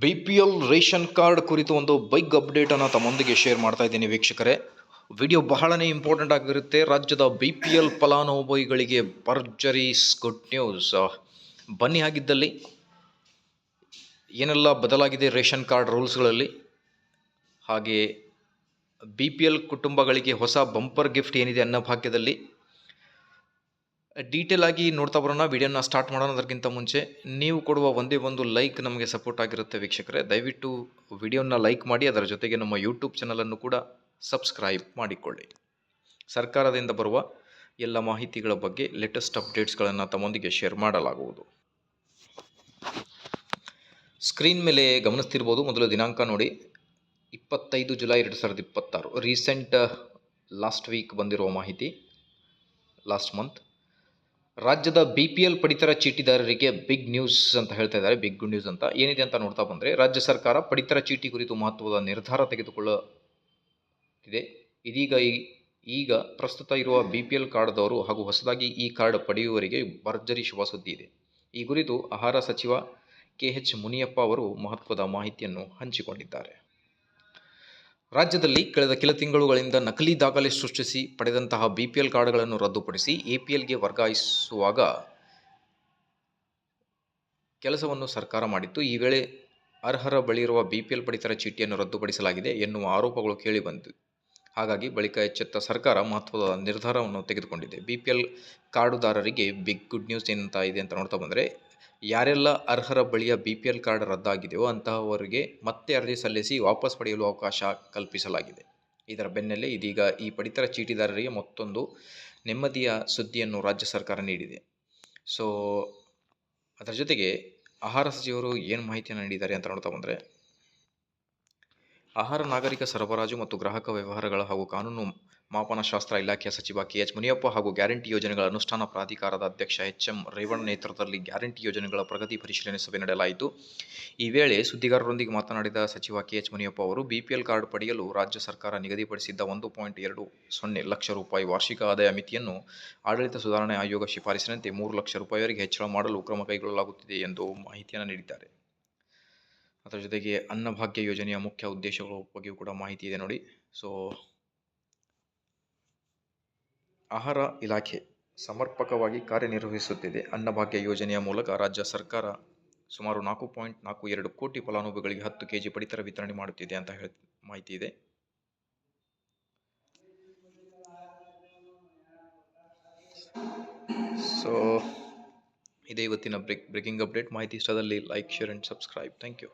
BPL ration card ಕುರಿತು ಒಂದು big ಅಪ್ಡೇಟನ್ನು ತಮ್ಮೊಂದಿಗೆ ಶೇರ್ ಮಾಡ್ತಾ ಇದ್ದೀನಿ ವೀಕ್ಷಕರೇ. ವಿಡಿಯೋ ಬಹಳನೇ ಇಂಪಾರ್ಟೆಂಟ್ ಆಗಿರುತ್ತೆ. ರಾಜ್ಯದ BPL ಫಲಾನುಭವಿಗಳಿಗೆ ಭರ್ಜರಿ ಗುಡ್ ನ್ಯೂಸ್. ಬನ್ನಿ, ಆಗಿದ್ದಲ್ಲಿ ಏನೆಲ್ಲ ಬದಲಾಗಿದೆ ರೇಷನ್ ಕಾರ್ಡ್ ರೂಲ್ಸ್ಗಳಲ್ಲಿ, ಹಾಗೆ BPL ಕುಟುಂಬಗಳಿಗೆ ಹೊಸ ಬಂಪರ್ ಗಿಫ್ಟ್ ಏನಿದೆ ಅನ್ನಭಾಗ್ಯದಲ್ಲಿ, ಡೀಟೇಲ್ ಆಗಿ ನೋಡ್ತಾ ಬರೋಣ. ವಿಡಿಯೋನ ಸ್ಟಾರ್ಟ್ ಮಾಡೋಣ. ಅದಕ್ಕಿಂತ ಮುಂಚೆ ನೀವು ಕೊಡುವ ಒಂದೇ ಒಂದು ಲೈಕ್ ನಮಗೆ ಸಪೋರ್ಟ್ ಆಗಿರುತ್ತೆ ವೀಕ್ಷಕರೇ. ದಯವಿಟ್ಟು ವಿಡಿಯೋನ ಲೈಕ್ ಮಾಡಿ, ಅದರ ಜೊತೆಗೆ ನಮ್ಮ ಯೂಟ್ಯೂಬ್ ಚಾನಲನ್ನು ಕೂಡ ಸಬ್ಸ್ಕ್ರೈಬ್ ಮಾಡಿಕೊಳ್ಳಿ. ಸರ್ಕಾರದಿಂದ ಬರುವ ಎಲ್ಲ ಮಾಹಿತಿಗಳ ಬಗ್ಗೆ ಲೇಟೆಸ್ಟ್ ಅಪ್ಡೇಟ್ಸ್ಗಳನ್ನು ತಮ್ಮೊಂದಿಗೆ ಶೇರ್ ಮಾಡಲಾಗುವುದು. ಸ್ಕ್ರೀನ್ ಮೇಲೆ ಗಮನಿಸ್ತಿರ್ಬೋದು. ಮೊದಲು ದಿನಾಂಕ ನೋಡಿ, 25 ಜುಲೈ 2026. ರೀಸೆಂಟ್ ಲಾಸ್ಟ್ ವೀಕ್ ಬಂದಿರುವ ಮಾಹಿತಿ, ಲಾಸ್ಟ್ ಮಂತ್. ರಾಜ್ಯದ BPL ಪಡಿತರ ಚೀಟಿದಾರರಿಗೆ ಬಿಗ್ ನ್ಯೂಸ್ ಅಂತ ಹೇಳ್ತಾ ಇದ್ದಾರೆ. ಬಿಗ್ ಗುಡ್ ನ್ಯೂಸ್ ಅಂತ ಏನಿದೆ ಅಂತ ನೋಡ್ತಾ ಬಂದರೆ, ರಾಜ್ಯ ಸರ್ಕಾರ ಪಡಿತರ ಚೀಟಿ ಕುರಿತು ಮಹತ್ವದ ನಿರ್ಧಾರ ತೆಗೆದುಕೊಳ್ಳುತ್ತಿದೆ. ಈಗ ಪ್ರಸ್ತುತ ಇರುವ BPL ಕಾರ್ಡ್ದವರು ಹಾಗೂ ಹೊಸದಾಗಿ ಈ ಕಾರ್ಡ್ ಪಡೆಯುವವರಿಗೆ ಭರ್ಜರಿ ಶುಭ ಸುದ್ದಿ ಇದೆ. ಈ ಕುರಿತು ಆಹಾರ ಸಚಿವ KH ಮುನಿಯಪ್ಪ ಅವರು ಮಹತ್ವದ ಮಾಹಿತಿಯನ್ನು ಹಂಚಿಕೊಂಡಿದ್ದಾರೆ. ರಾಜ್ಯದಲ್ಲಿ ಕಳೆದ ಕೆಲ ತಿಂಗಳುಗಳಿಂದ ನಕಲಿ ದಾಖಲೆ ಸೃಷ್ಟಿಸಿ ಪಡೆದಂತಹ BPL ಕಾರ್ಡ್ಗಳನ್ನು ರದ್ದುಪಡಿಸಿ APLಗೆ ವರ್ಗಾಯಿಸುವಾಗ ಕೆಲಸವನ್ನು ಸರ್ಕಾರ ಮಾಡಿತ್ತು. ಈ ವೇಳೆ ಅರ್ಹರ ಬಳಿಯಿರುವ BPL ಪಡಿತರ ಚೀಟಿಯನ್ನು ರದ್ದುಪಡಿಸಲಾಗಿದೆ ಎನ್ನುವ ಆರೋಪಗಳು ಕೇಳಿಬಂದಿವೆ. ಹಾಗಾಗಿ ಬಳಿಕ ಎಚ್ಚೆತ್ತ ಸರ್ಕಾರ ಮಹತ್ವದ ನಿರ್ಧಾರವನ್ನು ತೆಗೆದುಕೊಂಡಿದೆ. BPL ಕಾರ್ಡುದಾರರಿಗೆ ಬಿಗ್ ಗುಡ್ ನ್ಯೂಸ್ ಏನಂತ ಇದೆ ಅಂತ ನೋಡ್ತಾ ಬಂದರೆ, ಯಾರೆಲ್ಲ ಅರ್ಹರ ಬಳಿಯ BPL ಕಾರ್ಡ್ ರದ್ದಾಗಿದೆಯೋ ಅಂತಹವರಿಗೆ ಮತ್ತೆ ಅರ್ಜಿ ಸಲ್ಲಿಸಿ ವಾಪಸ್ ಪಡೆಯಲು ಅವಕಾಶ ಕಲ್ಪಿಸಲಾಗಿದೆ. ಇದರ ಬೆನ್ನಲ್ಲೇ ಇದೀಗ ಈ ಪಡಿತರ ಚೀಟಿದಾರರಿಗೆ ಮತ್ತೊಂದು ನೆಮ್ಮದಿಯ ಸುದ್ದಿಯನ್ನು ರಾಜ್ಯ ಸರ್ಕಾರ ನೀಡಿದೆ. ಸೊ ಅದರ ಜೊತೆಗೆ ಆಹಾರ ಸಚಿವರು ಏನು ಮಾಹಿತಿಯನ್ನು ನೀಡಿದ್ದಾರೆ ಅಂತ ನೋಡ್ತಾ ಬಂದರೆ, ಆಹಾರ, ನಾಗರಿಕ ಸರಬರಾಜು ಮತ್ತು ಗ್ರಾಹಕ ವ್ಯವಹಾರಗಳ ಹಾಗೂ ಕಾನೂನು ಮಾಪನಶಾಸ್ತ್ರ ಇಲಾಖೆಯ ಸಚಿವ KH ಮುನಿಯಪ್ಪ ಹಾಗೂ ಗ್ಯಾರಂಟಿ ಯೋಜನೆಗಳ ಅನುಷ್ಠಾನ ಪ್ರಾಧಿಕಾರದ ಅಧ್ಯಕ್ಷ HM ರೇವಣ್ಣ ನೇತೃತ್ವದಲ್ಲಿ ಗ್ಯಾರಂಟಿ ಯೋಜನೆಗಳ ಪ್ರಗತಿ ಪರಿಶೀಲನೆ ಸಭೆ ನಡೆಸಲಾಯಿತು. ಈ ವೇಳೆ ಸುದ್ದಿಗಾರರೊಂದಿಗೆ ಮಾತನಾಡಿದ ಸಚಿವ KH ಮುನಿಯಪ್ಪ ಅವರು, BPL ಕಾರ್ಡ್ ಪಡೆಯಲು ರಾಜ್ಯ ಸರ್ಕಾರ ನಿಗದಿಪಡಿಸಿದ್ದ 1.20 ಲಕ್ಷ ರೂಪಾಯಿ ವಾರ್ಷಿಕ ಆದಾಯ ಮಿತಿಯನ್ನು ಆಡಳಿತ ಸುಧಾರಣೆ ಆಯೋಗ ಶಿಫಾರಸಿನಂತೆ 3 ಲಕ್ಷ ರೂಪಾಯಿವರೆಗೆ ಹೆಚ್ಚಳ ಮಾಡಲು ಕ್ರಮ ಕೈಗೊಳ್ಳಲಾಗುತ್ತಿದೆ ಎಂದು ಮಾಹಿತಿಯನ್ನು ನೀಡಿದ್ದಾರೆ. ಅದರ ಜೊತೆಗೆ ಅನ್ನಭಾಗ್ಯ ಯೋಜನೆಯ ಮುಖ್ಯ ಉದ್ದೇಶಗಳ ಬಗ್ಗೆಯೂ ಕೂಡ ಮಾಹಿತಿ ಇದೆ ನೋಡಿ. ಸೊ ಆಹಾರ ಇಲಾಖೆ ಸಮರ್ಪಕವಾಗಿ ಕಾರ್ಯನಿರ್ವಹಿಸುತ್ತಿದೆ. ಅನ್ನಭಾಗ್ಯ ಯೋಜನೆಯ ಮೂಲಕ ರಾಜ್ಯ ಸರ್ಕಾರ ಸುಮಾರು 4.42 ಕೋಟಿ ಫಲಾನುಭವಿಗಳಿಗೆ 10 kg ಪಡಿತರ ವಿತರಣೆ ಮಾಡುತ್ತಿದೆ ಅಂತ ಮಾಹಿತಿ ಇದೆ. ಸೊ ಇದೇ ಇವತ್ತಿನ ಬ್ರೇಕಿಂಗ್ ಅಪ್ಡೇಟ್. ಮಾಹಿತಿ ಇಷ್ಟದಲ್ಲಿ like, share and subscribe. Thank you.